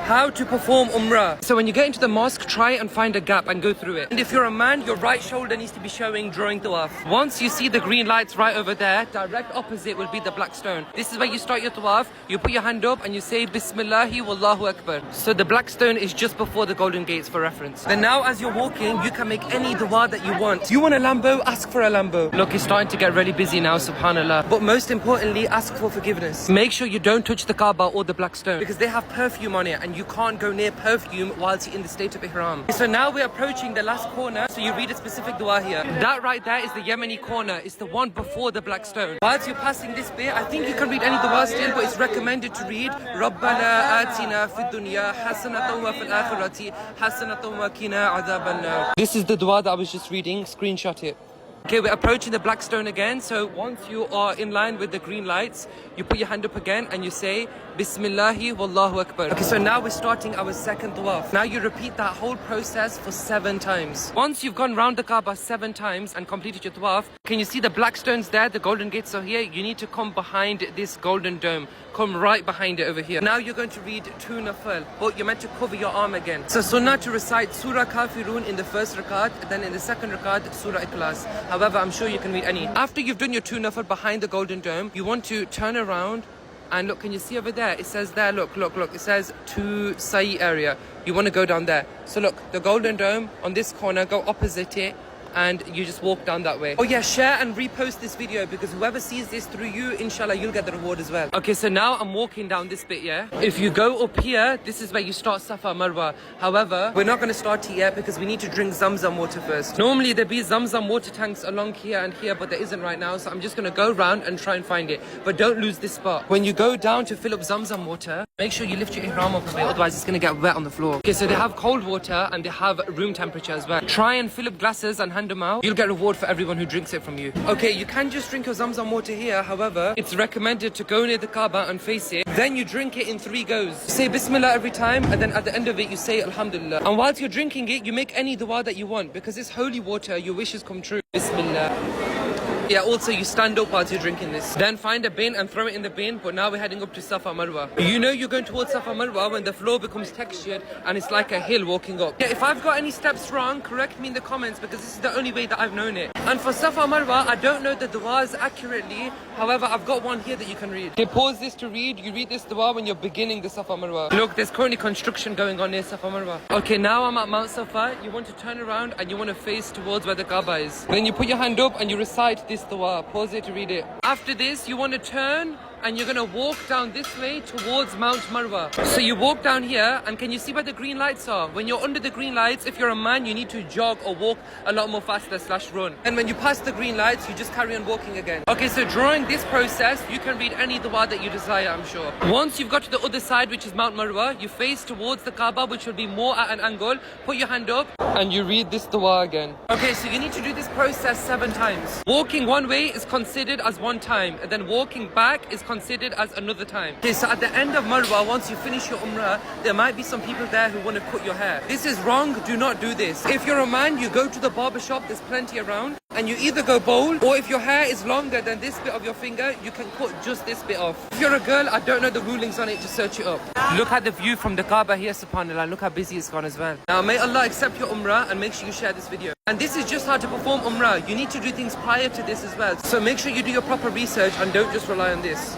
how to perform umrah. So when you get into the mosque, try and find a gap and go through it. And if you're a man, your right shoulder needs to be showing during tawaf. Once you see the green lights right over there, direct opposite will be the black stone. This is where you start your tawaf. You put your hand up and you say Bismillahi Wallahu Akbar. So the black stone is just before the golden gates for reference. Then now as you're walking, you can make any dua that you want. You want a Lambo? Ask for a Lambo. Look, it's starting to get really busy now, subhanallah. But most importantly, ask for forgiveness. Make sure you don't touch the Kaaba or the black stone because they have perfume on it and you can't go near perfume whilst you're in the state of ihram. So now we're approaching the last corner, so you read a specific dua here. That right there is the Yemeni corner. It's the one before the black stone. Whilst you're passing this bit, I think you can read any dua still, but it's recommended to read Rabbana atina fid dunya hasanatan wa fil akhirati hasanatan wa qina adhaban nar. This is the dua that I was just reading. Screenshot it. Okay, we're approaching the black stone again. So once you are in line with the green lights, you put your hand up again and you say Bismillahi Wallahu Akbar. Okay, so now we're starting our second tawaf. Now you repeat that whole process for 7 times. Once you've gone round the Kaaba 7 times and completed your tawaf, can you see the black stones there? The golden gates are here. You need to come behind this golden dome. Come right behind it over here. Now you're going to read 2 nafal, but you're meant to cover your arm again. So sunnah to recite Surah Kafirun in the first rakat, then in the second rakat, Surah Ikhlas. However, I'm sure you can read any. After you've done your 2 nafal behind the golden dome, you want to turn around and look, can you see over there? It says there, look. It says to Sa'i area. You want to go down there. So look, the golden dome on this corner, go opposite it. And you just walk down that way. Oh yeah, share and repost this video because whoever sees this through you, inshallah, you'll get the reward as well. Okay, so now I'm walking down this bit, yeah? If you go up here, this is where you start Safa Marwa. However, we're not going to start here yet because we need to drink Zamzam water first. Normally there'd be Zamzam water tanks along here and here, but there isn't right now. So I'm just going to go around and try and find it. But don't lose this spot. When you go down to fill up Zamzam water, make sure you lift your ihram up a bit, otherwise it's going to get wet on the floor. Okay, so they have cold water and they have room temperature as well. Try and fill up glasses and hand them out. You'll get reward for everyone who drinks it from you. Okay, you can just drink your Zamzam water here. However, it's recommended to go near the Kaaba and face it. Then you drink it in 3 goes. Say Bismillah every time, and then at the end of it, you say Alhamdulillah. And whilst you're drinking it, you make any dua that you want because it's holy water. Your wishes come true. Bismillah. Yeah, also you stand up whilst you're drinking this. Then find a bin and throw it in the bin. But now we're heading up to Safa Marwa. You know you're going towards Safa Marwa when the floor becomes textured and it's like a hill walking up. Yeah, if I've got any steps wrong, correct me in the comments because this is the only way that I've known it. And for Safa Marwa, I don't know the duas accurately. However, I've got one here that you can read. Okay, pause this to read. You read this dua when you're beginning the Safa Marwa. Look, there's currently construction going on near Safa Marwa. Okay, now I'm at Mount Safa. You want to turn around and you want to face towards where the Kaaba is. Then you put your hand up and you recite this dua. Pause it to read it. After this, you want to turn and you're going to walk down this way towards Mount Marwa. So you walk down here and can you see where the green lights are? When you're under the green lights, if you're a man, you need to jog or walk a lot more faster / run. And when you pass the green lights, you just carry on walking again. Okay, so during this process, you can read any dua that you desire, I'm sure. Once you've got to the other side, which is Mount Marwa, you face towards the Kaaba, which will be more at an angle. Put your hand up and you read this dua again. Okay, so you need to do this process 7 times. Walking one way is considered as 1 time, and then walking back is considered as another time. Okay, so at the end of Marwa, once you finish your umrah, there might be some people there who want to cut your hair. This is wrong. Do not do this. If you're a man, you go to the barber shop. There's plenty around. And you either go bold, or if your hair is longer than this bit of your finger, you can cut just this bit off. If you're a girl, I don't know the rulings on it, just search it up. Look at the view from the Kaaba here, subhanAllah. Look how busy it's gone as well. Now, may Allah accept your umrah and make sure you share this video. And this is just how to perform umrah. You need to do things prior to this as well. So make sure you do your proper research and don't just rely on this.